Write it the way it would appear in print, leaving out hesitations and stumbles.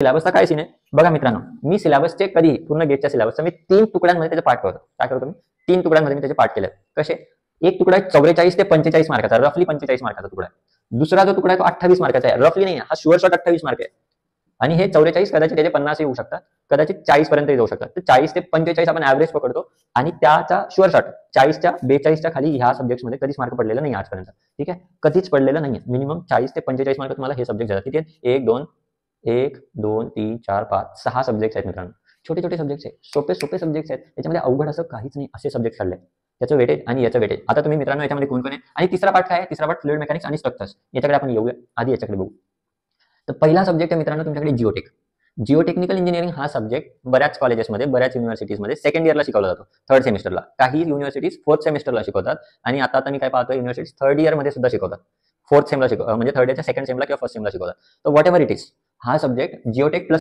सिलेबसचा काय सीन आहे बघा मित्रांनो, मी सिलेबसचे कधी पूर्ण गेटच्या सिलेबसचा मी 3 तुकड्यांमध्ये त्याचे पाठ करतो. काय करतो मी? 3 तुकड्यांमध्ये मी त्याचे पाठ केले. कसे? एक तुकडा 44 ते 45 मार्काचा, रफली 45 मार्काचा तुकडा आहे. दुसरा जो तुकडा आहे तो 28 मार्काचा आहे, रफली नाही, हा शुअर शॉट 28 मार्क आहे. आणि हे 44 कदाचित त्याचे 50 येऊ शकतात, कदाचित 40 पर्यंत जाऊ शकतात. तर 40 ते 45 आपण ऍव्हरेज पकडतो आणि त्याचा शुअर शॉट 40च्या 42च्या खाली ह्या सब्जेक्टमध्ये कधीच मार्क पडलेला नाही आजपर्यंत. ठीक आहे, कधीच पडलेलं नाहीये. मिनिमम 40 ते 45 मार्क तुम्हाला हे सब्जेक्ट जातात. ठीक आहे, 1 2 3 4 5 6 सब्जेक्ट आहेत मित्रांनो. छोटे छोटे सब्जेक्ट आहेत, सोपे सोपे सब्जेक्ट आहेत. याच्यामध्ये अवघड असं काहीच नाही, असे सब्जेक्ट काढले. त्याचं वेटेज आणि याचं वेटेज. आता तुम्ही मित्रांनो याच्यामध्ये कोण कोण आहे आणि तिसरा पार्ट काय आहे? तिसरा पार्ट फ्लुइड मेकॅनिक्स आणि स्ट्रक्चर्स. याच्याकडे आपण येऊया, आधी याच्याकडे बघू. तर पहिला सब्जेक्ट आहे मित्रांनो तुमच्याकडे जिओटेक. जिओटेक्निकल इंजिनिअरिंग हा सब्जेक्ट बऱ्याच कॉलेजेसमध्ये, बऱ्याच युनिव्हर्सिटीजमध्ये सेकंड इयरला शिकवला जातो, थर्ड सेमिस्टरला. काही युनिव्हर्सिटीज फोर्थ सेमिस्टरला शिकवतात आणि आता मी काय पाहतोय, युनिव्हर्सिटीज थर्ड इयरमध्ये सुद्धा शिकवतात. फोर्थ सेमला म्हणजे थर्ड इयरच्या सेकंड सेमला किंवा फर्स्ट सेमला शिकवतात. तर व्हॉट एव्हर इट इज, हा सब्जेक्ट जिओटेक प्लस